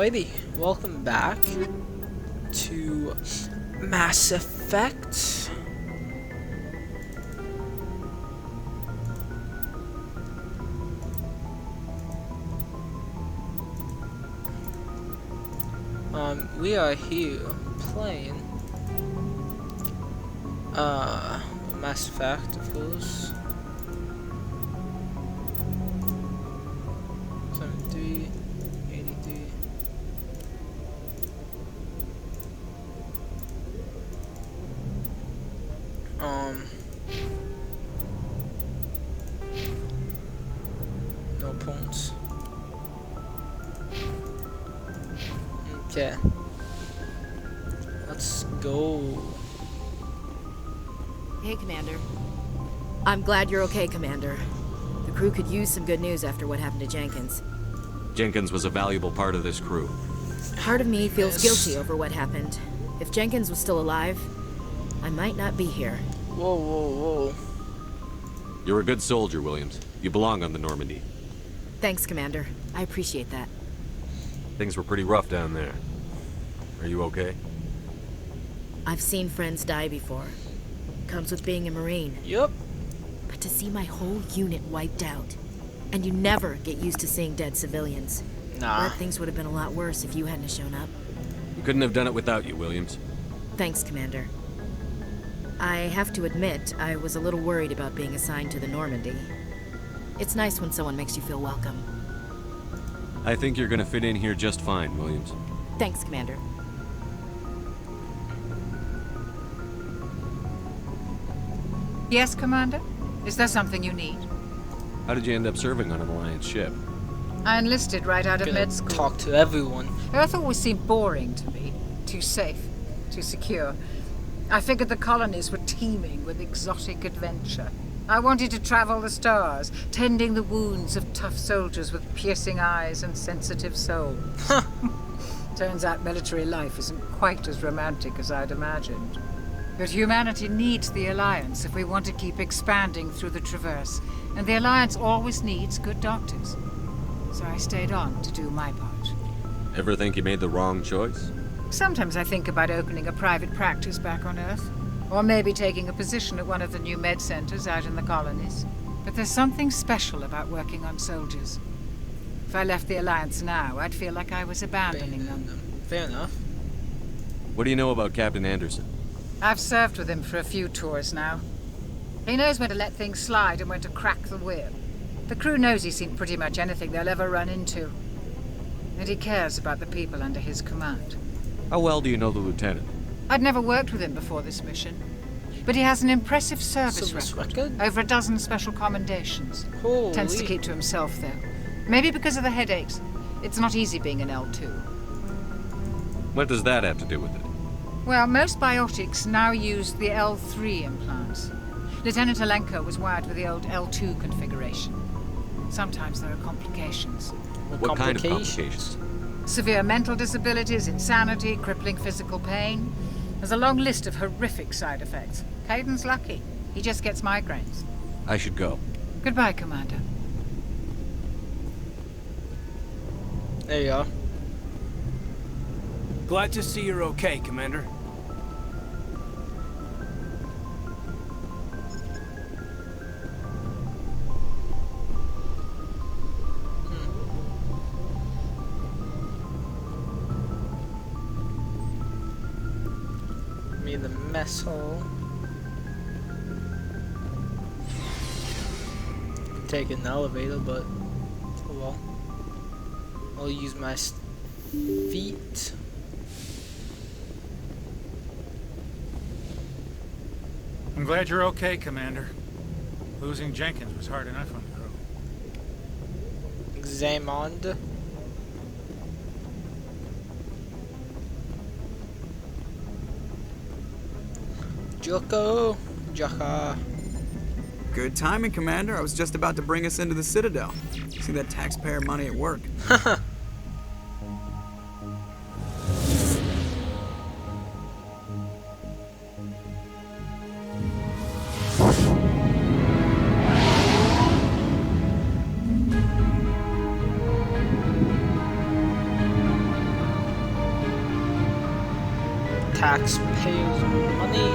Alrighty, welcome back to Mass Effect. We are here playing Mass Effect, of course. 73, 83. No points. Okay. Let's go. Hey, Commander. I'm glad you're okay, Commander. The crew could use some good news after what happened to Jenkins. Jenkins was a valuable part of this crew. Part of me feels Yes. guilty over what happened. If Jenkins was still alive, I might not be here. Whoa, whoa, whoa. You're a good soldier, Williams. You belong on the Normandy. Thanks, Commander. I appreciate that. Things were pretty rough down there. Are you okay? I've seen friends die before. Comes with being a Marine. Yup. But to see my whole unit wiped out, and you never get used to seeing dead civilians. Nah. But things would have been a lot worse if you hadn't shown up. We couldn't have done it without you, Williams. Thanks, Commander. I have to admit, I was a little worried about being assigned to the Normandy. It's nice when someone makes you feel welcome. I think you're gonna fit in here just fine, Williams. Thanks, Commander. Yes, Commander? Is there something you need? How did you end up serving on an Alliance ship? I enlisted right out of Gonna med school. talk to everyone. Earth always seemed boring to me. Too safe, too secure. I figured the colonies were teeming with exotic adventure. I wanted to travel the stars, tending the wounds of tough soldiers with piercing eyes and sensitive souls. Turns out military life isn't quite as romantic as I'd imagined. But humanity needs the Alliance if we want to keep expanding through the Traverse, and the Alliance always needs good doctors. So I stayed on to do my part. Ever think you made the wrong choice? Sometimes I think about opening a private practice back on Earth, or maybe taking a position at one of the new med centers out in the colonies. But there's something special about working on soldiers. If I left the Alliance now, I'd feel like I was abandoning them. Fair enough. What do you know about Captain Anderson? I've served with him for a few tours now. He knows when to let things slide and when to crack the whip. The crew knows he's seen pretty much anything they'll ever run into. And he cares about the people under his command. How well do you know the lieutenant? I'd never worked with him before this mission. But he has an impressive service record. Over a dozen special commendations. Holy. Tends to keep to himself, though. Maybe because of the headaches. It's not easy being an L2. What does that have to do with it? Well, most biotics now use the L3 implants. Lieutenant Alenko was wired with the old L2 configuration. Sometimes there are complications. What kind of complications? Severe mental disabilities, insanity, crippling physical pain. There's a long list of horrific side effects. Caden's lucky. He just gets migraines. I should go. Goodbye, Commander. There you go. Glad to see you're okay, Commander. Me in the mess hall. Take an elevator, but oh well. I'll use my feet. I'm glad you're okay, Commander. Losing Jenkins was hard enough on the crew. Examined. Joko. Jaka. Good timing, Commander. I was just about to bring us into the Citadel. See that taxpayer money at work. taxpayers' money.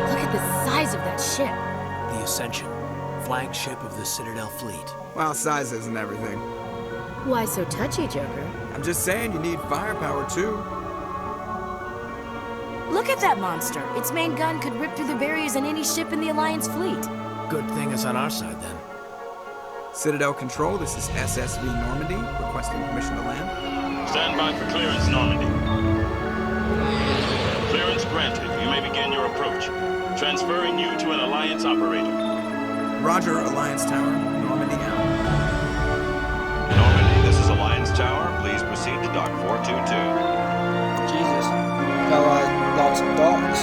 Look at the size of that ship. The Ascension, flagship of the Citadel fleet. Well, size isn't everything. Why so touchy, Joker? I'm just saying you need firepower too. Look at that monster. Its main gun could rip through the barriers in any ship in the Alliance fleet. Good thing it's on our side then. Citadel Control, this is SSV Normandy, requesting permission to land. Stand by for clearance, Normandy. Clearance granted. You may begin your approach. Transferring you to an Alliance operator. Roger, Alliance Tower, Normandy out. Normandy, this is Alliance Tower. Please proceed to Dock 422. Jesus. Got lots of docks.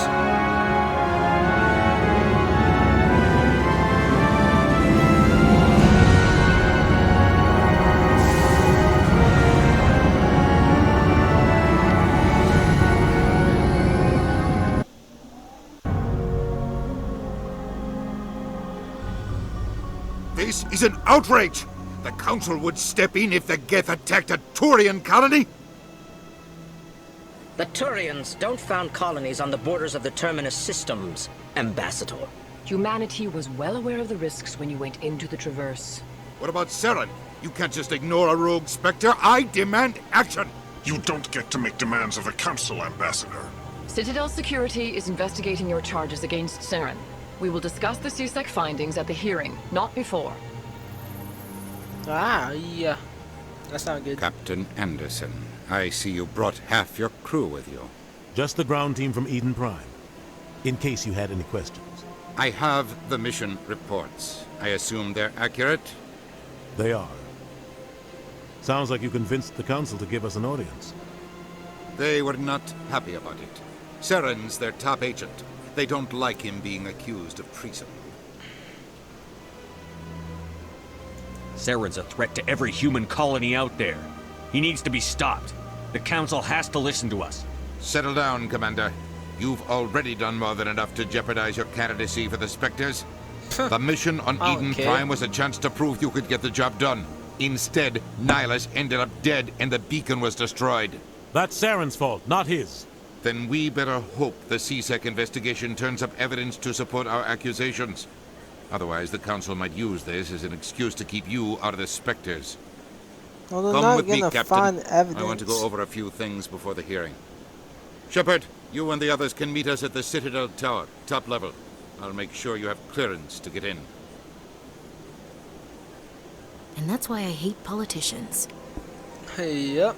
This is an outrage! The Council would step in if the Geth attacked a Turian colony? The Turians don't found colonies on the borders of the Terminus systems, Ambassador. Humanity was well aware of the risks when you went into the Traverse. What about Saren? You can't just ignore a rogue Spectre. I demand action! You don't get to make demands of the Council, Ambassador. Citadel Security is investigating your charges against Saren. We will discuss the CSEC findings at the hearing, not before. Ah, yeah. That's not good. Captain Anderson, I see you brought half your crew with you. Just the ground team from Eden Prime, in case you had any questions. I have the mission reports. I assume they're accurate? They are. Sounds like you convinced the Council to give us an audience. They were not happy about it. Saren's their top agent. They don't like him being accused of treason. Saren's a threat to every human colony out there. He needs to be stopped. The Council has to listen to us. Settle down, Commander. You've already done more than enough to jeopardize your candidacy for the Spectres. The mission on Eden Prime was a chance to prove you could get the job done. Instead, Nihilus ended up dead and the beacon was destroyed. That's Saren's fault, not his. Then we better hope the CSEC investigation turns up evidence to support our accusations. Otherwise, the Council might use this as an excuse to keep you out of the Spectres. Well, they're Come not with me, gonna Captain. find evidence. I want to go over a few things before the hearing. Shepard, you and the others can meet us at the Citadel Tower, top level. I'll make sure you have clearance to get in. And that's why I hate politicians. Yep.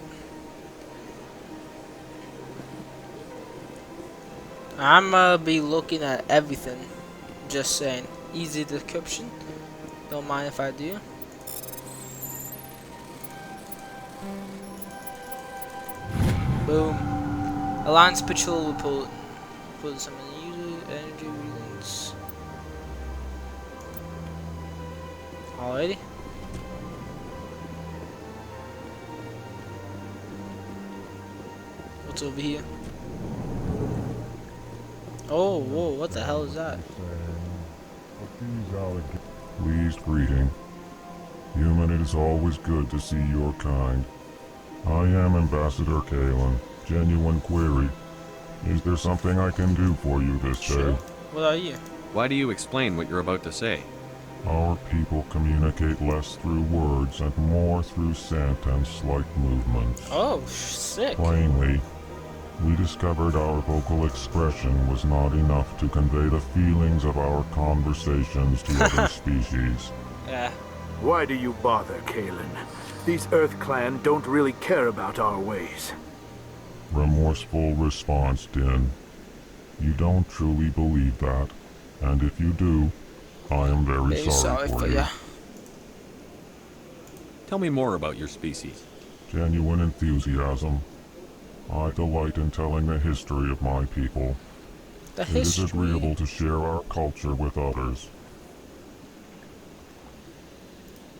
I'ma be looking at everything. Just saying. Easy description. Don't mind if I do. Boom. Alliance patrol report. Put some user energy readings. Alrighty. What's over here? Oh, whoa, what the hell is that? Pleased greeting. Human, it is always good to see your kind. I am Ambassador Kalen. Genuine query. Is there something I can do for you this day? What are you? Why do you explain what you're about to say? Our people communicate less through words and more through scent and slight movements. Oh, sick. Plainly, we discovered our vocal expression was not enough to convey the feelings of our conversations to other species. Yeah. Why do you bother, Kalen? These Earth Clan don't really care about our ways. Remorseful response, Din. You don't truly believe that, and if you do, I am very sorry for you. Tell me more about your species. Genuine enthusiasm. I delight in telling the history of my people. It is agreeable to share our culture with others.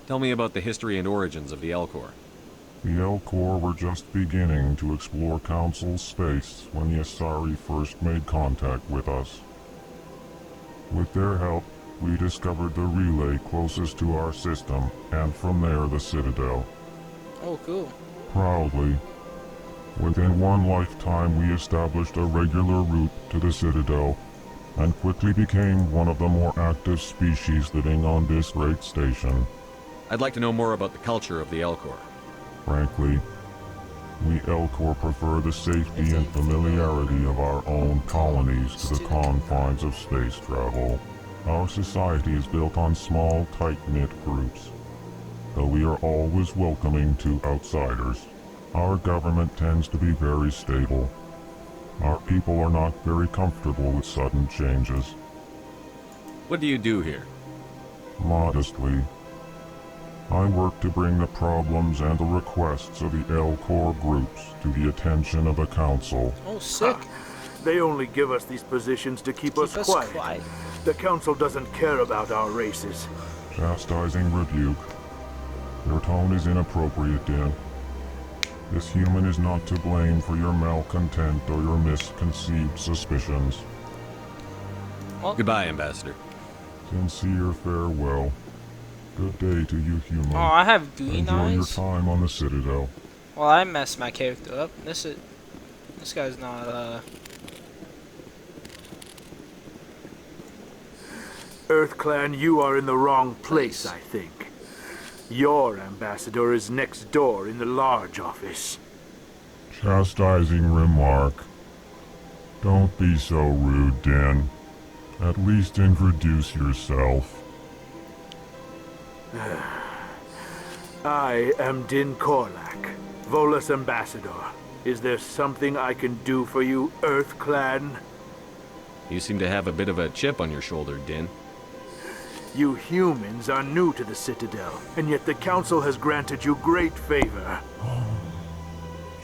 Tell me about the history and origins of the Elcor. The Elcor were just beginning to explore Council space when the Asari first made contact with us. With their help, we discovered the relay closest to our system, and from there the Citadel. Oh, cool. Proudly, within one lifetime we established a regular route to the Citadel, and quickly became one of the more active species living on this great station. I'd like to know more about the culture of the Elcor. Frankly, we Elcor prefer the safety and familiarity of our own colonies to the confines of space travel. Our society is built on small, tight-knit groups, though we are always welcoming to outsiders. Our government tends to be very stable. Our people are not very comfortable with sudden changes. What do you do here? Modestly, I work to bring the problems and the requests of the Elcor groups to the attention of the Council. Oh, sick. They only give us these positions to keep us quiet. The Council doesn't care about our races. Chastising rebuke. Your tone is inappropriate, Din. This human is not to blame for your malcontent or your misconceived suspicions. Well, goodbye, Ambassador. Sincere farewell. Good day to you, human. Oh, I have green Enjoy eyes. your time on the Citadel. Well, I messed my character up. This guy's not, EarthClan, you are in the wrong place, I think. Your ambassador is next door in the large office. Chastising remark. Don't be so rude, Din. At least introduce yourself. I am Din Korlak, Volus ambassador. Is there something I can do for you, EarthClan? You seem to have a bit of a chip on your shoulder, Din. You humans are new to the Citadel, and yet the Council has granted you great favor.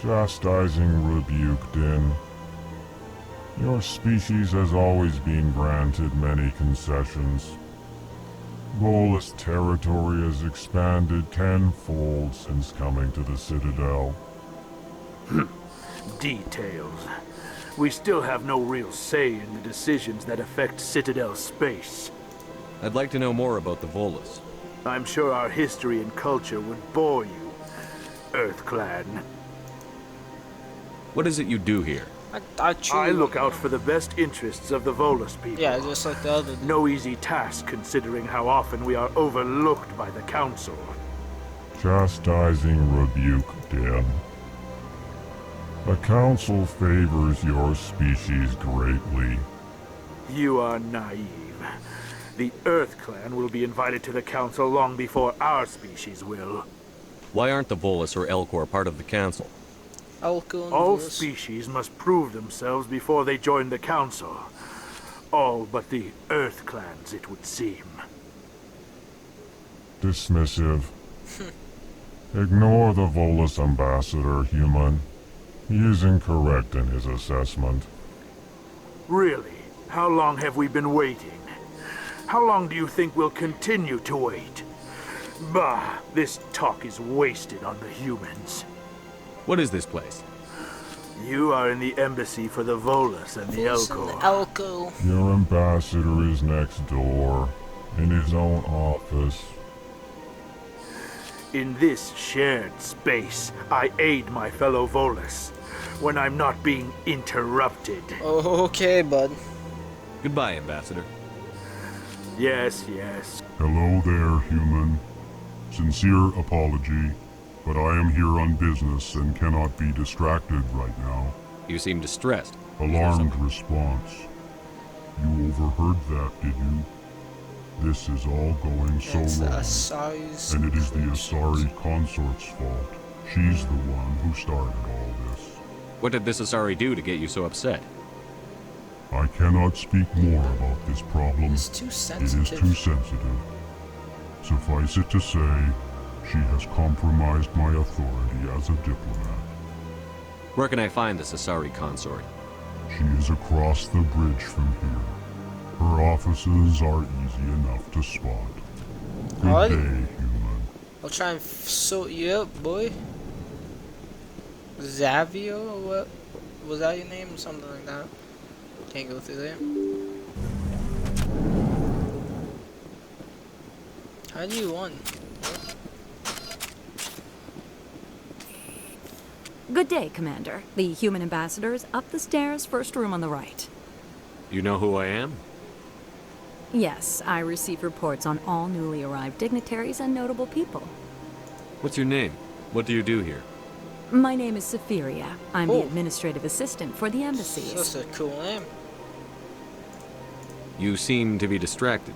Chastising rebuke, Din. Your species has always been granted many concessions. Volus territory has expanded tenfold since coming to the Citadel. Details. We still have no real say in the decisions that affect Citadel space. I'd like to know more about the Volus. I'm sure our history and culture would bore you, EarthClan. What is it you do here? I look out for the best interests of the Volus people. Yeah, just like the other. No easy task considering how often we are overlooked by the Council. Chastising rebuke, Din. The Council favors your species greatly. You are naive. The EarthClan will be invited to the Council long before our species will. Why aren't the Volus or Elcor part of the Council? All species must prove themselves before they join the Council. All but the EarthClans, it would seem. Dismissive. Ignore the Volus ambassador, human. He is incorrect in his assessment. Really? How long have we been waiting? How long do you think we'll continue to wait? Bah, this talk is wasted on the humans. What is this place? You are in the embassy for the Volus and the Elcor. Your ambassador is next door, in his own office. In this shared space, I aid my fellow Volus when I'm not being interrupted. Okay, bud. Goodbye, Ambassador. Yes, yes. Hello there, human. Sincere apology, but I am here on business and cannot be distracted right now. You seem distressed. Alarmed response. You overheard that, did you? This is all going so wrong. And it is the Asari consort's fault. She's the one who started all this. What did this Asari do to get you so upset? I cannot speak more about this problem. It's too sensitive. It is too sensitive. Suffice it to say, she has compromised my authority as a diplomat. Where can I find this Asari consort? She is across the bridge from here. Her offices are easy enough to spot. Good day, human. I'll try and sort you up, boy. Xavio, or what? Was that your name? Something like that. Can't go through there. How do you won? Good day, Commander. The human ambassador is up the stairs, first room on the right. You know who I am? Yes, I receive reports on all newly arrived dignitaries and notable people. What's your name? What do you do here? My name is Safiria. I'm the administrative assistant for the embassies. That's a cool name. You seem to be distracted.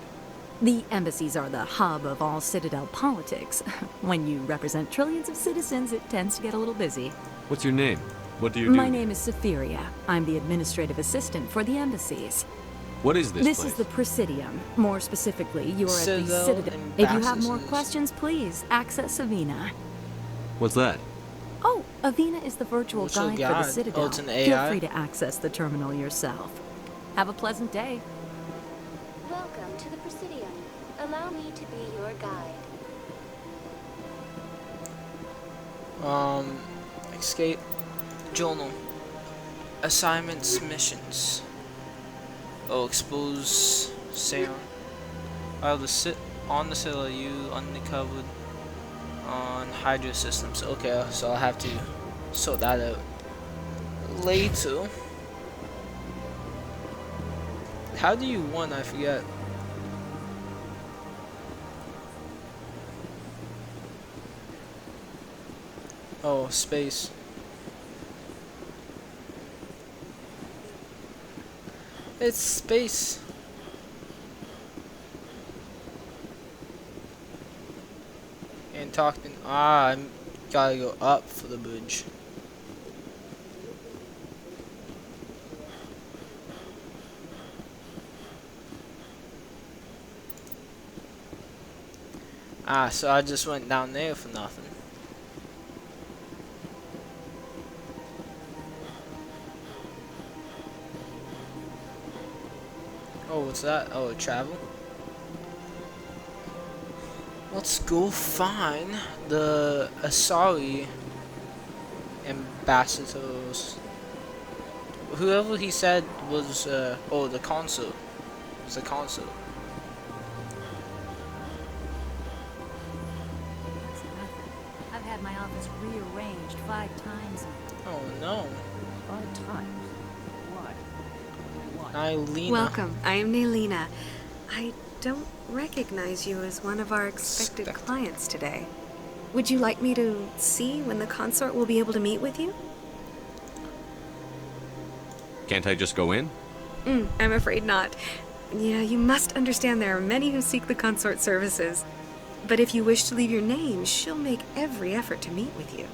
The embassies are the hub of all Citadel politics. When you represent trillions of citizens, it tends to get a little busy. What's your name? What do you do? My name is Safiria. I'm the administrative assistant for the embassies. What is this This place? is the Presidium. More specifically, you are at the Citadel Citadel. If you have more Ambassadors. questions, please access Avina. What's that? Oh, Avina is the virtual Virtual guide for guide. the Citadel. Oh, it's an Feel AI? free to access the terminal yourself. Have a pleasant day. Welcome to the Presidium. Allow me to be your guide. Escape journal. Assignments, missions. Oh, expose Saren. While the on the Citadel, you uncovered on Hydra systems. Okay, so I'll have to sort that out later. How do you win? I forget. Oh, space. It's space. And talking. I gotta go up for the bridge. So I just went down there for nothing. Oh, what's that? Oh, travel? Let's go find the Asari ambassadors. Whoever he said was, oh, the consul. It's the consul. I've had my office rearranged 5 times. Oh no. 5 times? Why? Nylina. Welcome. I am Nylina. I don't recognize you as one of our expected clients today. Would you like me to see when the consort will be able to meet with you? Can't I just go in? I'm afraid not. Yeah, you must understand there are many who seek the consort services. But if you wish to leave your name, she'll make every effort to meet with you.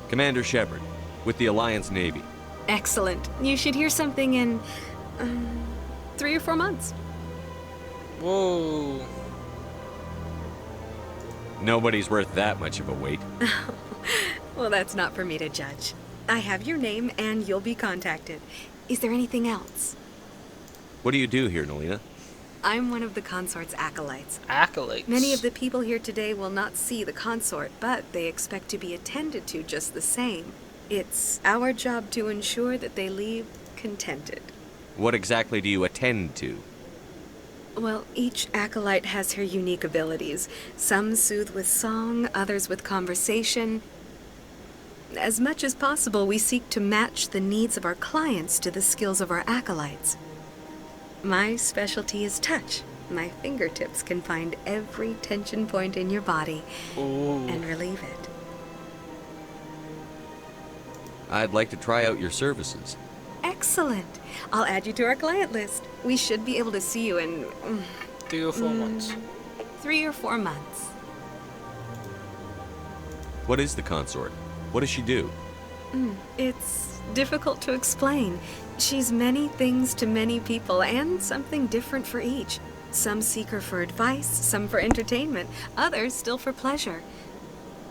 Commander Shepard, with the Alliance Navy. Excellent. You should hear something in 3 or 4 months. Whoa. Nobody's worth that much of a wait. Well, that's not for me to judge. I have your name and you'll be contacted. Is there anything else? What do you do here, Nylina? I'm one of the consort's acolytes. Acolytes? Many of the people here today will not see the consort, but they expect to be attended to just the same. It's our job to ensure that they leave contented. What exactly do you attend to? Well, each acolyte has her unique abilities. Some soothe with song, others with conversation. As much as possible, we seek to match the needs of our clients to the skills of our acolytes. My specialty is touch. My fingertips can find every tension point in your body and relieve it. I'd like to try out your services. Excellent. I'll add you to our client list. We should be able to see you in 3 or 4 months. 3 or 4 months. What is the consort? What does she do? It's difficult to explain. She's many things to many people and something different for each. Some seek her for advice, some for entertainment, others still for pleasure.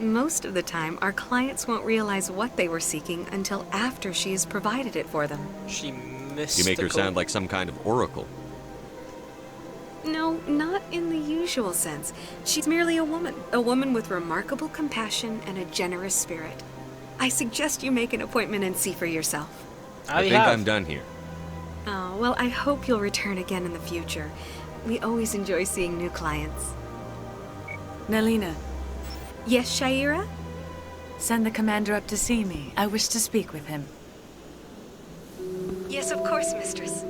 Most of the time, our clients won't realize what they were seeking until after she has provided it for them. She mystical. You make her sound like some kind of oracle. No, not in the usual sense. She's merely a woman with remarkable compassion and a generous spirit. I suggest you make an appointment and see for yourself. I think I'm done here. Oh, well, I hope you'll return again in the future. We always enjoy seeing new clients. Nalina. Yes, Shaira? Send the commander up to see me. I wish to speak with him. Yes, of course, mistress.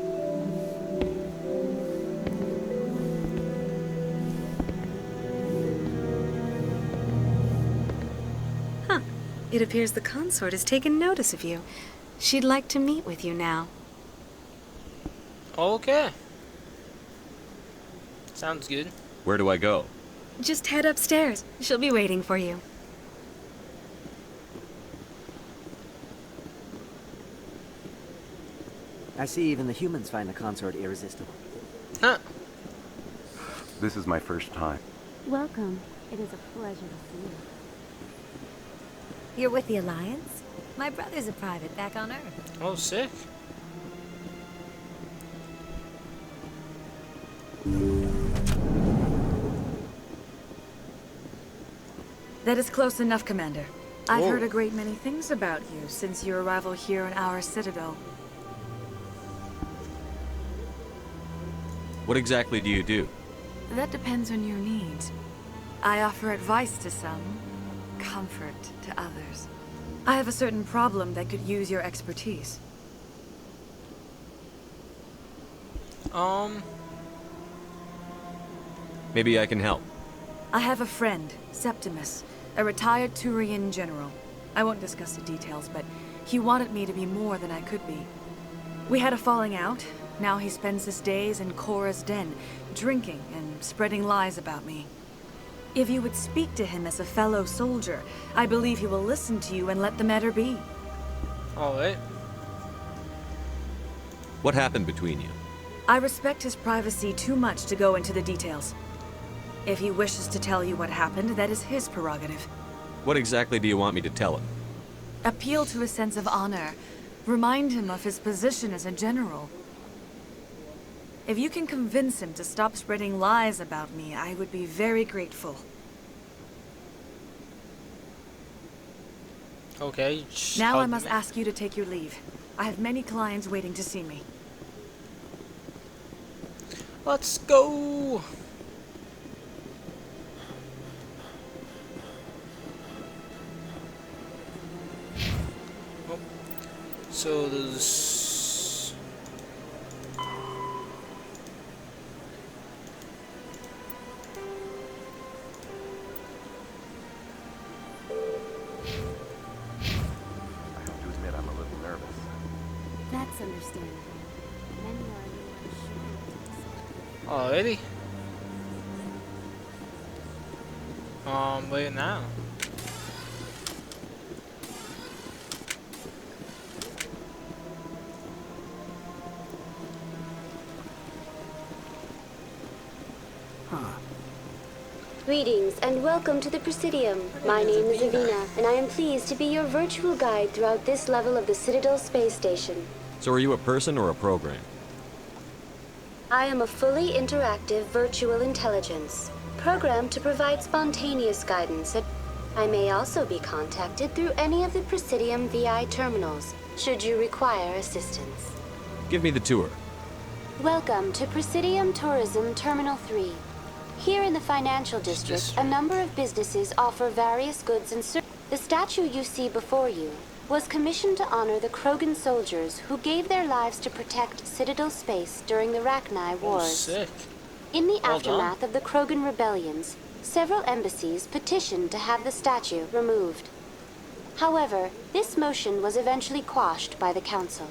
Huh. It appears the consort has taken notice of you. She'd like to meet with you now. Okay. Sounds good. Where do I go? Just head upstairs. She'll be waiting for you. I see even the humans find the consort irresistible. Huh. This is my first time. Welcome. It is a pleasure to see you. You're with the Alliance? My brother's a private back on Earth. Oh, sick. That is close enough, Commander. I've Whoa. heard a great many things about you since your arrival here in our citadel. What exactly do you do? That depends on your needs. I offer advice to some, comfort to others. I have a certain problem that could use your expertise. Maybe I can help. I have a friend, Septimus, a retired Turian general. I won't discuss the details, but he wanted me to be more than I could be. We had a falling out. Now he spends his days in Korra's den, drinking and spreading lies about me. If you would speak to him as a fellow soldier, I believe he will listen to you and let the matter be. Alright. What happened between you? I respect his privacy too much to go into the details. If he wishes to tell you what happened, that is his prerogative. What exactly do you want me to tell him? Appeal to his sense of honor. Remind him of his position as a general. If you can convince him to stop spreading lies about me, I would be very grateful. Okay. Now I must ask you to take your leave. I have many clients waiting to see me. Let's go. Oh. So there's That's understandable. Many are already. Where now? Greetings and welcome to the Presidium. My name is Avina, and I am pleased to be your virtual guide throughout this level of the Citadel Space Station. So are you a person or a program? I am a fully interactive virtual intelligence, programmed to provide spontaneous guidance. I may also be contacted through any of the Presidium VI terminals, should you require assistance. Give me the tour. Welcome to Presidium Tourism Terminal 3. Here in the financial district, a number of businesses offer various goods and services. The statue you see before you was commissioned to honor the Krogan soldiers who gave their lives to protect Citadel space during the Rachni Wars. Sick. In the aftermath of the Krogan rebellions, several embassies petitioned to have the statue removed. However, this motion was eventually quashed by the Council.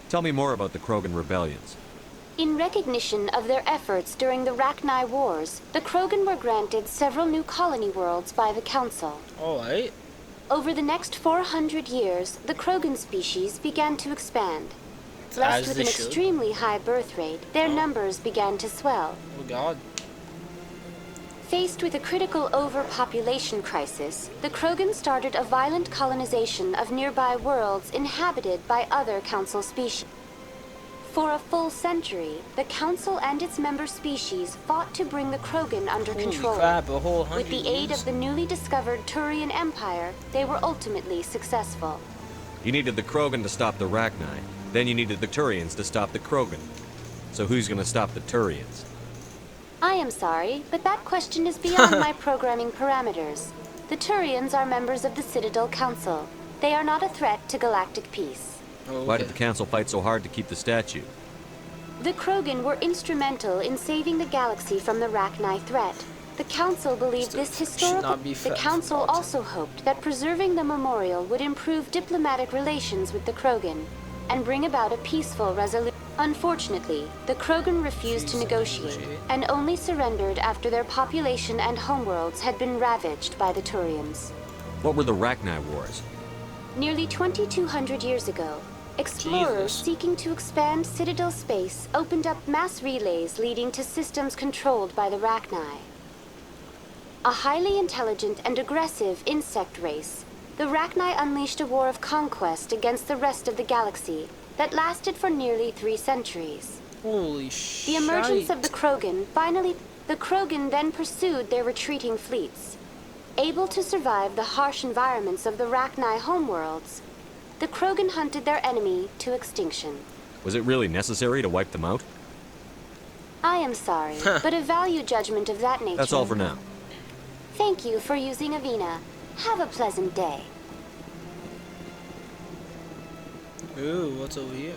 Tell me more about the Krogan rebellions. In recognition of their efforts during the Rachni Wars, the Krogan were granted several new colony worlds by the Council. Alright. Over the next 400 years, the Krogan species began to expand. Blessed with an extremely high birth rate, their numbers began to swell. Oh god. Faced with a critical overpopulation crisis, the Krogan started a violent colonization of nearby worlds inhabited by other Council species. For a full century, the Council and its member species fought to bring the Krogan under control. Crap, a whole 100 With the aid of the newly discovered Turian Empire, they were ultimately successful. You needed the Krogan to stop the Rachni. Then you needed the Turians to stop the Krogan. So who's gonna stop the Turians? I am sorry, but that question is beyond my programming parameters. The Turians are members of the Citadel Council. They are not a threat to galactic peace. Why did the Council fight so hard to keep the statue? The Krogan were instrumental in saving the galaxy from the Rachni threat. The Council believed this historical... The Council also hoped that preserving the memorial would improve diplomatic relations with the Krogan and bring about a peaceful resolution. Unfortunately, the Krogan refused to negotiate and only surrendered after their population and homeworlds had been ravaged by the Turians. What were the Rachni Wars? Nearly 2,200 years ago, explorers seeking to expand Citadel space opened up mass relays leading to systems controlled by the Rachni. A highly intelligent and aggressive insect race, the Rachni unleashed a war of conquest against the rest of the galaxy that lasted for nearly 3 centuries. Holy shit. The emergence of the Krogan the Krogan then pursued their retreating fleets. Able to survive the harsh environments of the Rachni homeworlds, the Krogan hunted their enemy to extinction. Was it really necessary to wipe them out? I am sorry, but a value judgment of that nature... That's all for now. Thank you for using Avina. Have a pleasant day. Ooh, what's over here?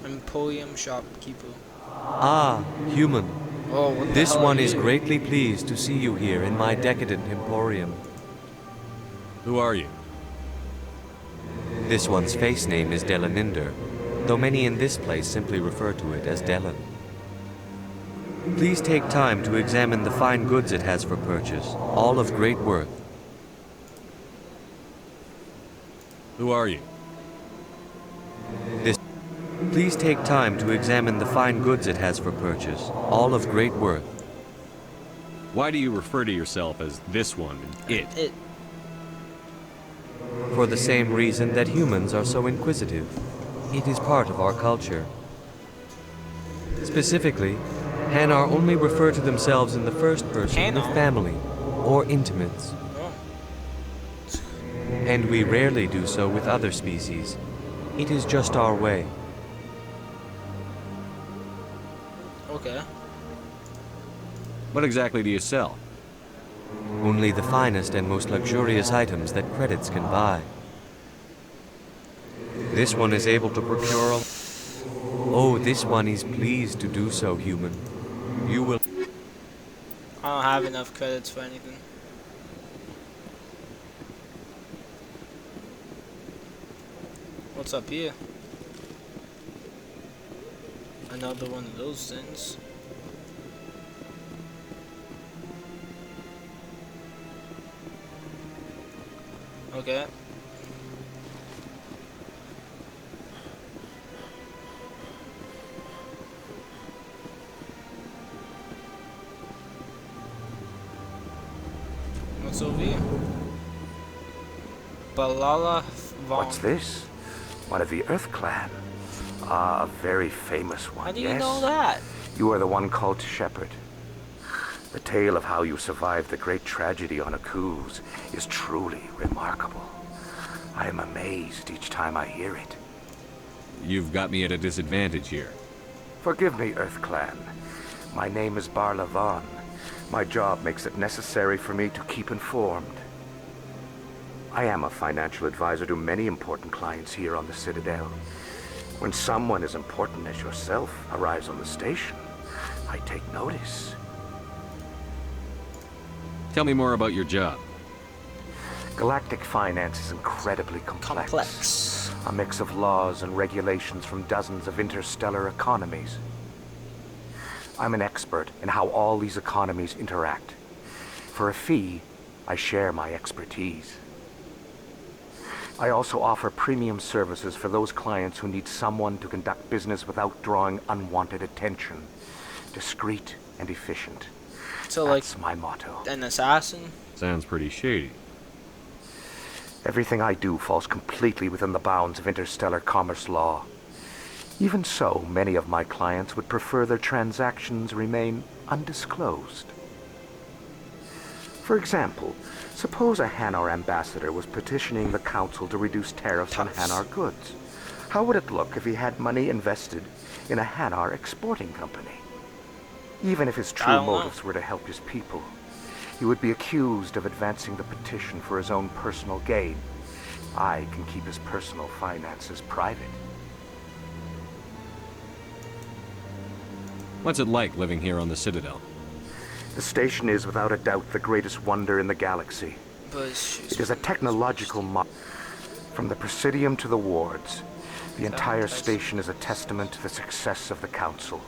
Emporium shopkeeper. Ah, human. Oh, what the This hell one are is you? greatly pleased to see you here in my decadent emporium. Who are you? This one's face name is Delaninder, though many in this place simply refer to it as Delan. Please take time to examine the fine goods it has for purchase, all of great worth. Who are you? Please take time to examine the fine goods it has for purchase, all of great worth. Why do you refer to yourself as this one and it? For the same reason that humans are so inquisitive. It is part of our culture. Specifically, Hanar only refer to themselves in the first person with family or intimates. And we rarely do so with other species. It is just our way. Okay. What exactly do you sell? Only the finest and most luxurious items that credits can buy. This one is able to procure... Oh, this one is pleased to do so, human. You will... I don't have enough credits for anything. What's up here? Another one of those things. Okay. What's over here? Balala Vaughn. What's this? One of the Earth Clan. Ah, a very famous one. How do you know that? You are the one called Shepard. The tale of how you survived the great tragedy on Akuz is truly remarkable. I am amazed each time I hear it. You've got me at a disadvantage here. Forgive me, Earth Clan. My name is Barla Vaughn. My job makes it necessary for me to keep informed. I am a financial advisor to many important clients here on the Citadel. When someone as important as yourself arrives on the station, I take notice. Tell me more about your job. Galactic finance is incredibly complex. A mix of laws and regulations from dozens of interstellar economies. I'm an expert in how all these economies interact. For a fee, I share my expertise. I also offer premium services for those clients who need someone to conduct business without drawing unwanted attention. Discreet and efficient. So, that's my motto. An assassin? Sounds pretty shady. Everything I do falls completely within the bounds of interstellar commerce law. Even so, many of my clients would prefer their transactions remain undisclosed. For example, Suppose a Hanar ambassador was petitioning the Council to reduce tariffs on Hanar goods. How would it look if he had money invested in a Hanar exporting company? Even if his true motives were to help his people, he would be accused of advancing the petition for his own personal gain. I can keep his personal finances private. What's it like living here on the Citadel? The station is without a doubt the greatest wonder in the galaxy. It is a technological from the Presidium to the wards. The entire station is a testament to the success of the Council.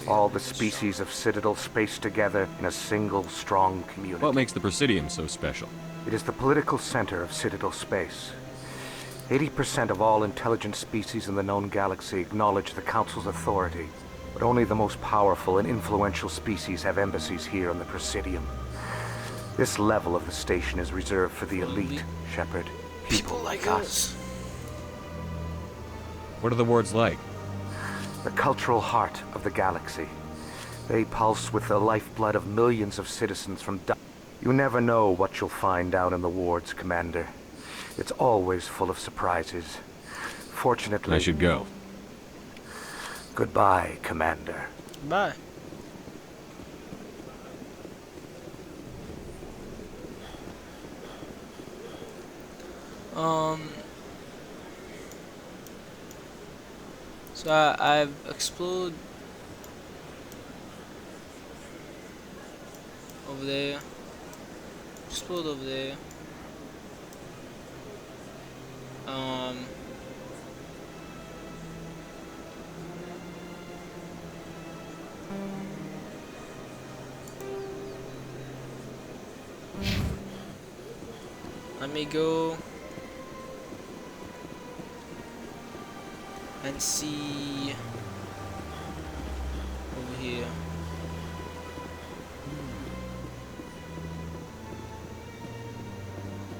All the species of Citadel spaced together in a single, strong community. What makes the Presidium so special? It is the political center of Citadel space. 80% of all intelligent species in the known galaxy acknowledge the Council's authority, but only the most powerful and influential species have embassies here on the Presidium. This level of the station is reserved for the elite, Shepard. People like us. What are the wards like? The cultural heart of the galaxy. They pulse with the lifeblood of millions of citizens from... You never know what you'll find down in the wards, Commander. It's always full of surprises. Fortunately... I should go. Goodbye, Commander. Bye. So I've explored over there. Explored over there. Let me go and see over here.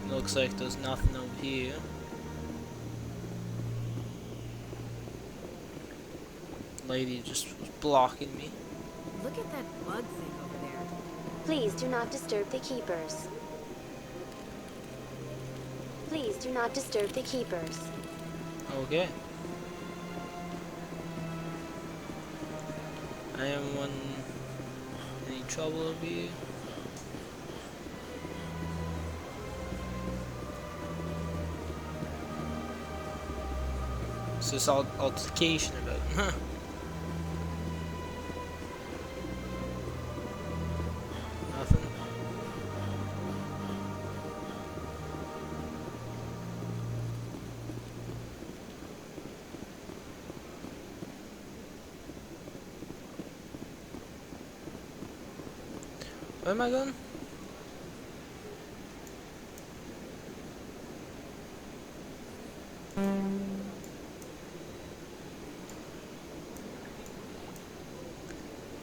Looks like there's nothing over here. Lady just was blocking me. Look at that bug thing over there. Please do not disturb the keepers. Please do not disturb the keepers. Okay. Anyone any trouble over here? What's this altercation about? Huh. Nothing. Where am I going?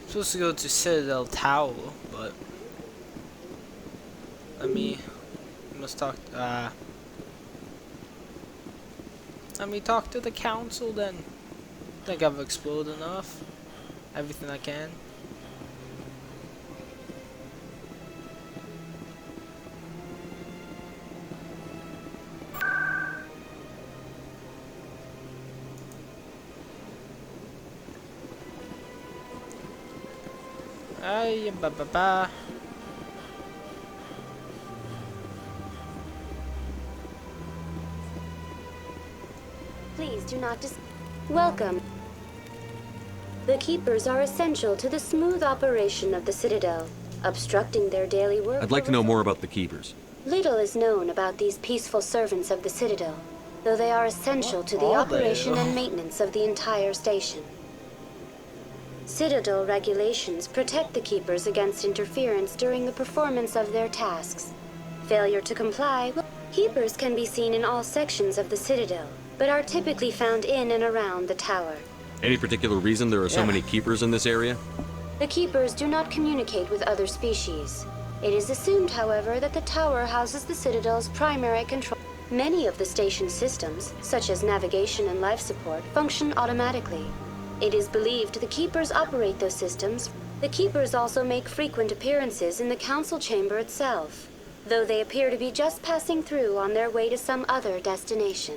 Supposed to go to Citadel Tower, but let me talk to the council then. I think I've explored enough. Everything I can. Ay, ba. Please do not Welcome. The keepers are essential to the smooth operation of the Citadel, obstructing their daily work. I'd like to know more about the keepers. Little is known about these peaceful servants of the Citadel, though they are essential to the operation and maintenance of the entire station. Citadel regulations protect the keepers against interference during the performance of their tasks. Failure to comply, keepers can be seen in all sections of the Citadel, but are typically found in and around the tower. Any particular reason there are so many keepers in this area? The keepers do not communicate with other species. It is assumed, however, that the tower houses the Citadel's primary control. Many of the station's systems, such as navigation and life support, function automatically. It is believed the keepers operate those systems. The keepers also make frequent appearances in the council chamber itself. though they appear to be just passing through on their way to some other destination.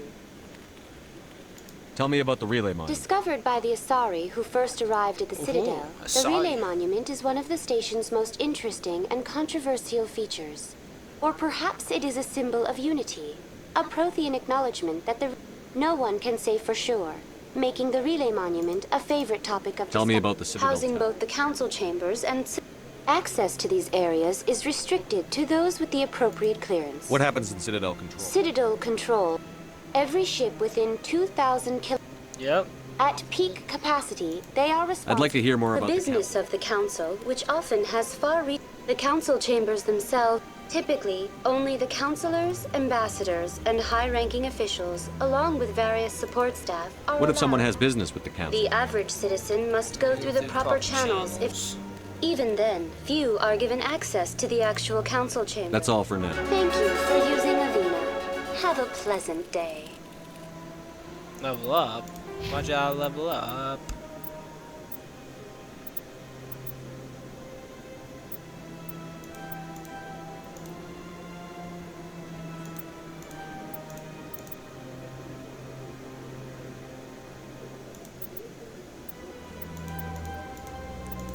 Tell me about the relay monument. Discovered by the Asari who first arrived at the Citadel, the relay monument is one of the station's most interesting and controversial features. Or perhaps it is a symbol of unity, a Prothean acknowledgement that no one can say for sure, making the relay monument a favorite topic of Tell me about the Citadel. Housing both the council chambers and access to these areas is restricted to those with the appropriate clearance. What happens in Citadel Control? Citadel Control. Every ship within 2,000 kilometers. Yep. At peak capacity, they are responsible I'd like to hear more for about the business of the council, which often has far-reaching. The council chambers themselves, typically only the councilors, ambassadors, and high-ranking officials, along with various support staff, are What if someone allowed. has business with the council? The average citizen must go through the proper channels. Even then, few are given access to the actual council chamber. That's all for now. Thank you for using Avina. Have a pleasant day. Level up? Why'd y'all level up?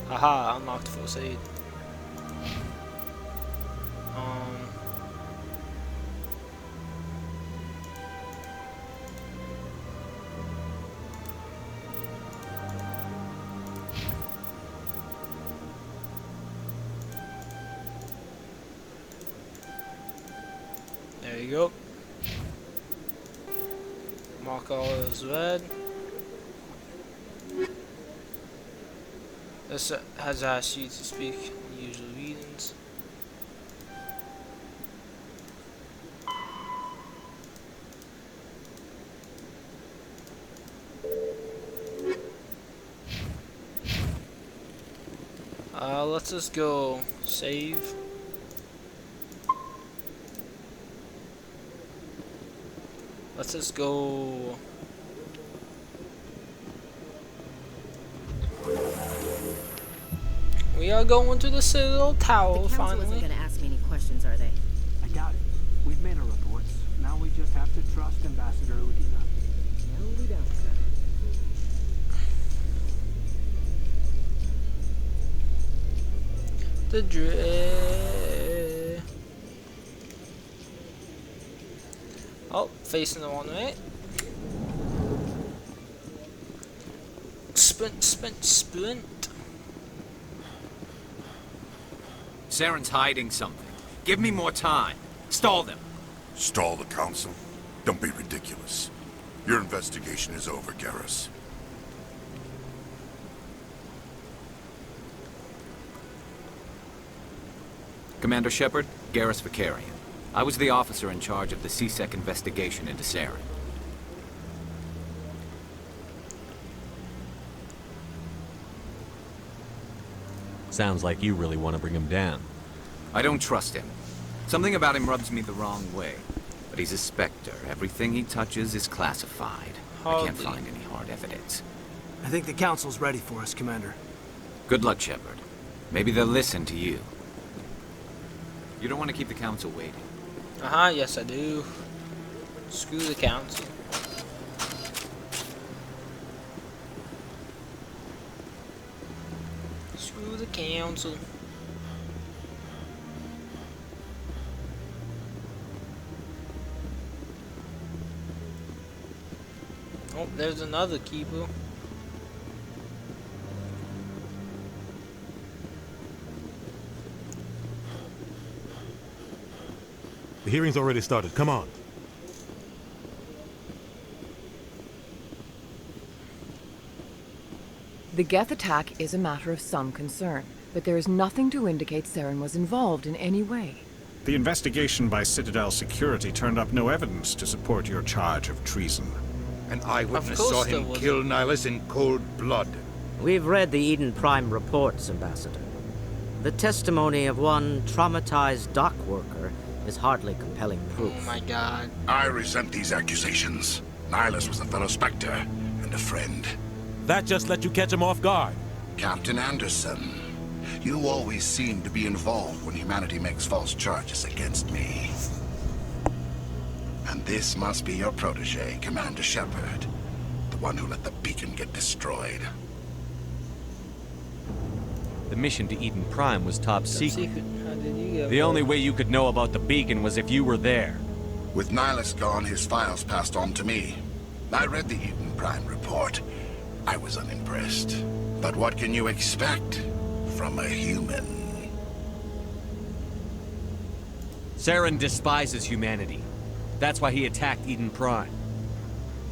Haha, unlocked first aid. There you go. Mark all as red. This has asked you to speak usual readings. Let's just go save. Let's just go. We are going to the Citadel Tower the finally. Isn't gonna ask me any questions, are they? I doubt it. We've made our reports. Now we just have to trust Ambassador Udina. No, we don't, sir. The Dre. Oh, facing the wrong way. Sprint, sprint, sprint. Saren's hiding something. Give me more time. Stall them. Stall the council? Don't be ridiculous. Your investigation is over, Garrus. Commander Shepard, Garrus Vakarian. I was the officer in charge of the C-Sec investigation into Saren. Sounds like you really want to bring him down. I don't trust him. Something about him rubs me the wrong way. But he's a Spectre. Everything he touches is classified. I can't find any hard evidence. I think the council's ready for us, Commander. Good luck, Shepard. Maybe they'll listen to you. You don't want to keep the council waiting. Yes I do. Screw the council. Screw the council. Oh, there's another keeper. The hearing's already started. Come on. The Geth attack is a matter of some concern, but there is nothing to indicate Saren was involved in any way. The investigation by Citadel Security turned up no evidence to support your charge of treason. An eyewitness saw him kill Nihilus in cold blood. We've read the Eden Prime reports, Ambassador. The testimony of one traumatized dock worker is hardly compelling proof. Oh my god. I resent these accusations. Nihilus was a fellow Spectre and a friend. That just let you catch him off guard. Captain Anderson, You always seem to be involved when humanity makes false charges against me. And this must be your protege, Commander Shepard. The one who let the beacon get destroyed. The mission to Eden Prime was top secret. How did you get The only way you could know about the beacon was if you were there. With Nihilus gone, his files passed on to me. I read the Eden Prime report. I was unimpressed. But what can you expect from a human? Saren despises humanity. That's why he attacked Eden Prime.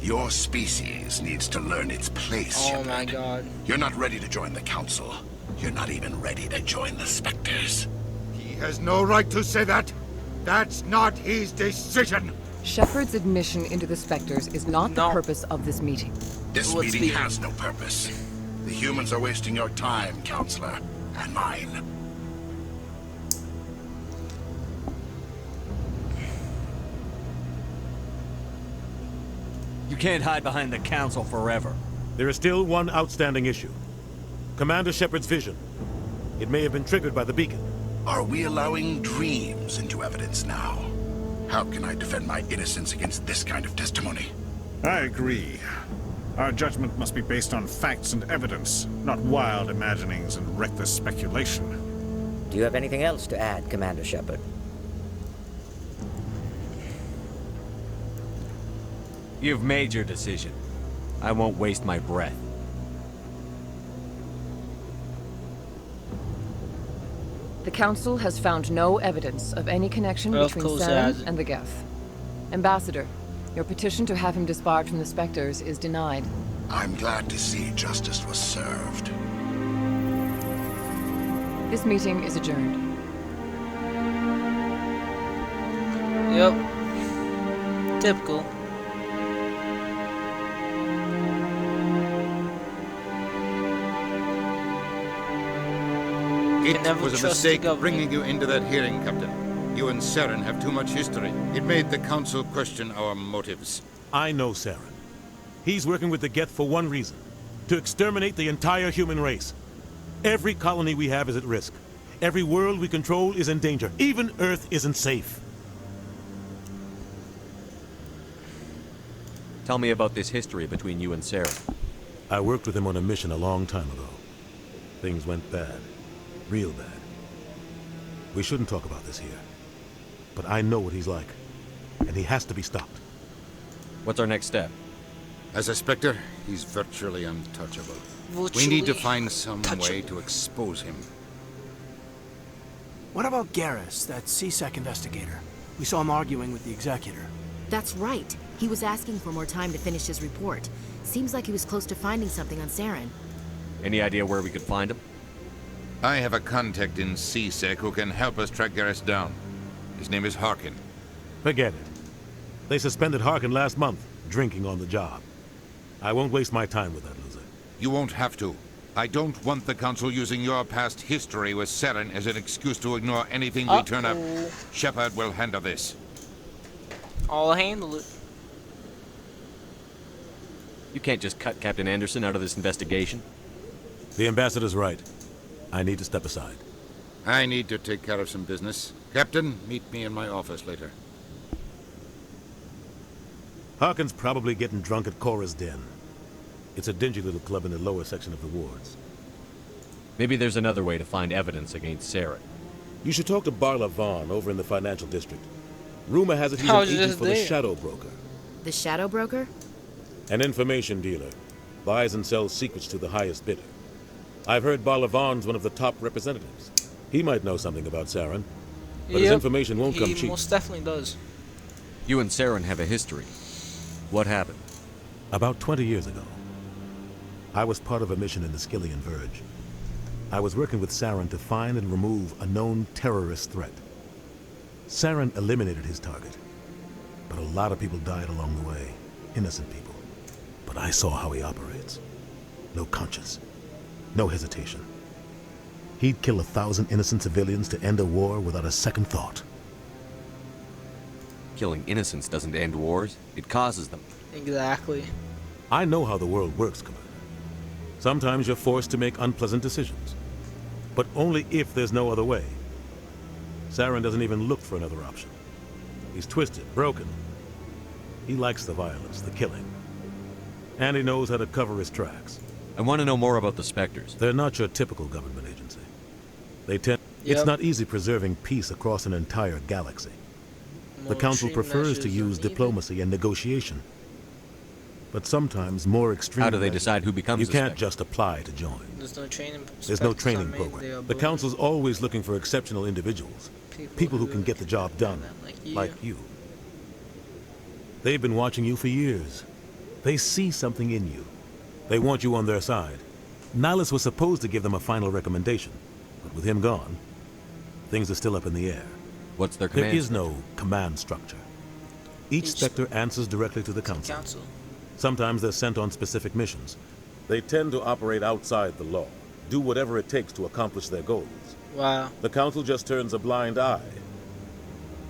Your species needs to learn its place, Oh Shepard. my god. You're not ready to join the Council. You're not even ready to join the Spectres. He has no right to say that. That's not his decision. Shepard's admission into the Spectres is not the purpose of this meeting. This meeting has no purpose. The humans are wasting your time, Counselor, and mine. You can't hide behind the Council forever. There is still one outstanding issue. Commander Shepard's vision. It may have been triggered by the beacon. Are we allowing dreams into evidence now? How can I defend my innocence against this kind of testimony? I agree. Our judgment must be based on facts and evidence, not wild imaginings and reckless speculation. Do you have anything else to add, Commander Shepard? You've made your decision. I won't waste my breath. The Council has found no evidence of any connection between Saren and the Geth. Ambassador, your petition to have him disbarred from the Spectres is denied. I'm glad to see justice was served. This meeting is adjourned. Yep. Typical. It was a mistake bringing you into that hearing, Captain. You and Saren have too much history. It made the Council question our motives. I know Saren. He's working with the Geth for one reason. To exterminate the entire human race. Every colony we have is at risk. Every world we control is in danger. Even Earth isn't safe. Tell me about this history between you and Saren. I worked with him on a mission a long time ago. Things went bad. Real bad. We shouldn't talk about this here. But I know what he's like. And he has to be stopped. What's our next step? As a Spectre, he's virtually untouchable. We need to find some way to expose him. What about Garrus, that CSEC investigator? We saw him arguing with the Executor. That's right. He was asking for more time to finish his report. Seems like he was close to finding something on Saren. Any idea where we could find him? I have a contact in CSEC who can help us track Garrus down. His name is Harkin. Forget it. They suspended Harkin last month, drinking on the job. I won't waste my time with that loser. You won't have to. I don't want the Council using your past history with Saren as an excuse to ignore anything we turn up. Shepard will handle this. I'll handle it. You can't just cut Captain Anderson out of this investigation. The ambassador's right. I need to step aside. I need to take care of some business. Captain, meet me in my office later. Harkin's probably getting drunk at Cora's Den. It's a dingy little club in the lower section of the wards. Maybe there's another way to find evidence against Saren. You should talk to Barla Vaughn over in the financial district. Rumor has it he's an agent for the Shadow Broker. The Shadow Broker? An information dealer. Buys and sells secrets to the highest bidder. I've heard Barla Vaughn's one of the top representatives. He might know something about Saren. But his information won't come cheap. He most definitely does. You and Saren have a history. What happened? About 20 years ago. I was part of a mission in the Skillian Verge. I was working with Saren to find and remove a known terrorist threat. Saren eliminated his target. But a lot of people died along the way. Innocent people. But I saw how he operates. No conscience. No hesitation. He'd kill 1,000 innocent civilians to end a war without a second thought. Killing innocents doesn't end wars. It causes them. Exactly. I know how the world works, Commander. Sometimes you're forced to make unpleasant decisions. but only if there's no other way. Saren doesn't even look for another option. He's twisted, broken. He likes the violence, the killing. And he knows how to cover his tracks. I want to know more about the Spectres. They're not your typical government agency. They tend... It's not easy preserving peace across an entire galaxy. The Council prefers to use diplomacy and negotiation. But sometimes more extreme... How do they decide who becomes You a can't Spectre? just apply to join. There's no training program. The Council's always looking for exceptional individuals. People who can get the job done. Like you. They've been watching you for years. They see something in you. They want you on their side. Nihilus was supposed to give them a final recommendation. But with him gone, things are still up in the air. What's their command? There is no command structure. Each Spectre answers directly to the Council. Sometimes they're sent on specific missions. They tend to operate outside the law, do whatever it takes to accomplish their goals. Wow. The Council just turns a blind eye.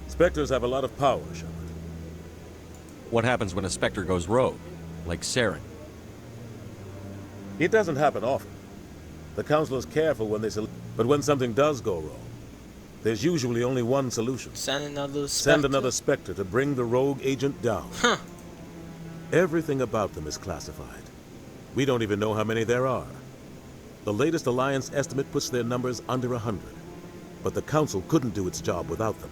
Spectres have a lot of power, Shepard. What happens when a Spectre goes rogue, like Saren? It doesn't happen often. The Council is careful when they select, but when something does go wrong, there's usually only one solution. Send another Spectre? Send another Spectre to bring the rogue agent down. Huh. Everything about them is classified. We don't even know how many there are. The latest Alliance estimate puts their numbers under 100. But the Council couldn't do its job without them.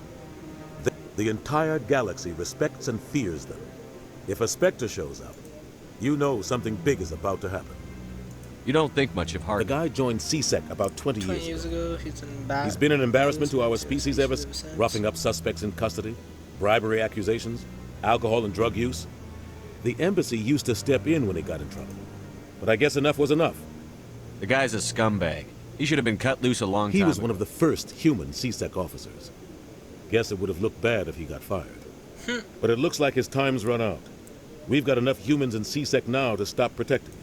The entire galaxy respects and fears them. If a Spectre shows up, you know something big is about to happen. You don't think much of Harkin. The guy joined CSEC about 20 years ago. He's been an embarrassment to our species ever since, roughing up suspects in custody, bribery accusations, alcohol and drug use. The embassy used to step in when he got in trouble. But I guess enough was enough. The guy's a scumbag. He should have been cut loose a long time ago. He was ago. one of the first human CSEC officers. Guess it would have looked bad if he got fired. But it looks like his time's run out. We've got enough humans in CSEC now to stop protecting him.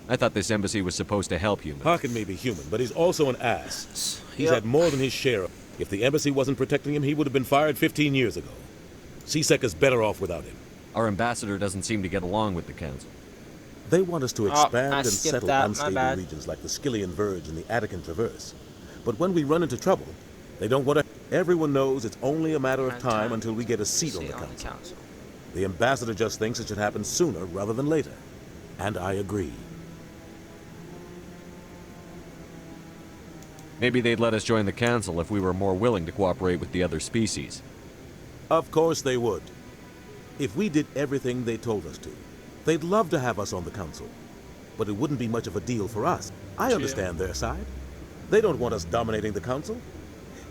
I thought this embassy was supposed to help humans. Harkin may be human, but he's also an ass. He's had more than his share. If the embassy wasn't protecting him, he would have been fired 15 years ago. CSEC is better off without him. Our ambassador doesn't seem to get along with the Council. They want us to expand and settle that. unstable regions like the Skillian Verge and the Attican Traverse. But when we run into trouble, they don't want to... Everyone knows it's only a matter of time until we get a seat on the Council. The ambassador just thinks it should happen sooner rather than later. And I agree. Maybe they'd let us join the Council if we were more willing to cooperate with the other species. Of course they would. If we did everything they told us to, they'd love to have us on the Council. But it wouldn't be much of a deal for us. I understand their side. They don't want us dominating the Council.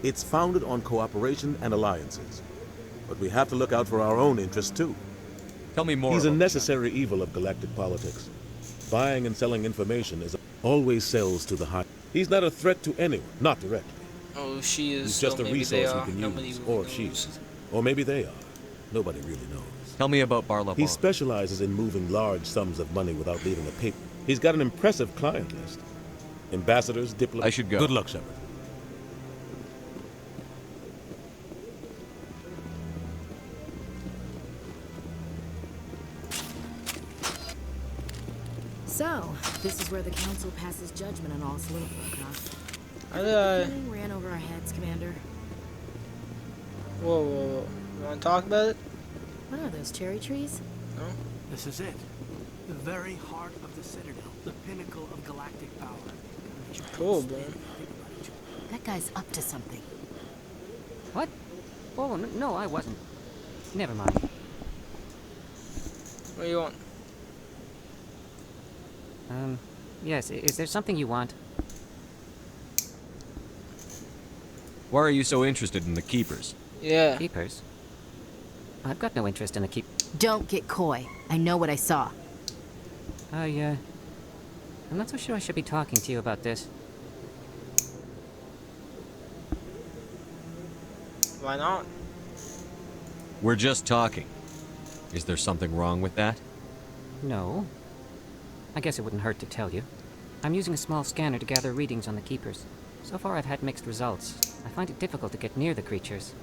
It's founded on cooperation and alliances. But we have to look out for our own interests, too. Tell me more. He's a necessary evil of galactic politics. Buying and selling information always sells to the high. He's not a threat to anyone, not directly. Oh, she is. He's just a resource we can use, or she is. Or maybe they are. Nobody really knows. Tell me about Barla. He specializes in moving large sums of money without leaving a paper. He's got an impressive client list. Ambassadors, diplomats. I should go. Good luck, Shepard. So, this is where the Council passes judgment on all Slowpoke, huh? I ran over our heads, Commander. Whoa. You want to talk about it? What are those, cherry trees? No. This is it. The very heart of the Citadel. The pinnacle of galactic power. Cool, man. That guy's up to something. What? Oh, no, I wasn't. Never mind. What do you want? Yes, is there something you want? Why are you so interested in the Keepers? Yeah. Keepers? I've got no interest in the Keep... Don't get coy. I know what I saw. I'm not so sure I should be talking to you about this. Why not? We're just talking. Is there something wrong with that? No. I guess it wouldn't hurt to tell you. I'm using a small scanner to gather readings on the Keepers. So far I've had mixed results. I find it difficult to get near the creatures.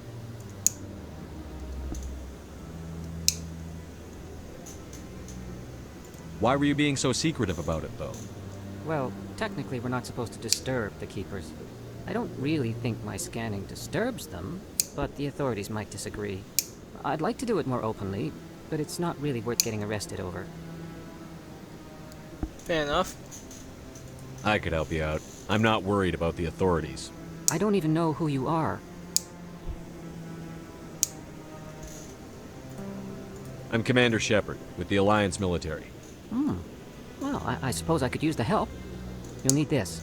Why were you being so secretive about it, though? Well, technically we're not supposed to disturb the Keepers. I don't really think my scanning disturbs them, but the authorities might disagree. I'd like to do it more openly, but it's not really worth getting arrested over. Fair enough. I could help you out. I'm not worried about the authorities. I don't even know who you are. I'm Commander Shepard, with the Alliance military. Well, I suppose I could use the help. You'll need this.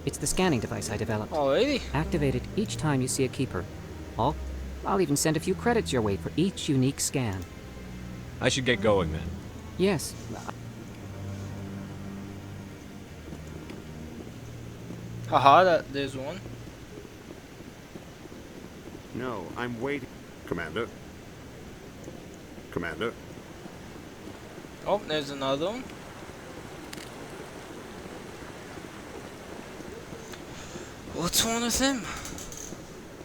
It's the scanning device I developed. Alrighty. Activate it each time you see a keeper. I'll even send a few credits your way for each unique scan. I should get going then. Yes. Haha, there's one. No, I'm waiting. Commander. Commander. Oh, there's another one. What's wrong with him?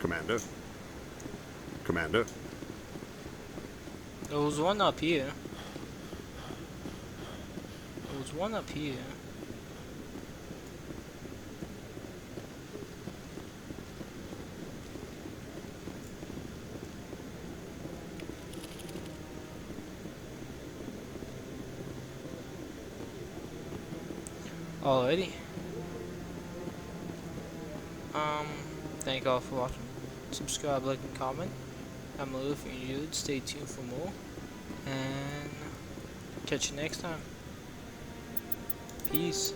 Commander. Commander. There was one up here. There was one up here. Alrighty. Thank you all for watching. Subscribe, like, and comment. I'm Lou if you're new. Stay tuned for more. And catch you next time. Peace.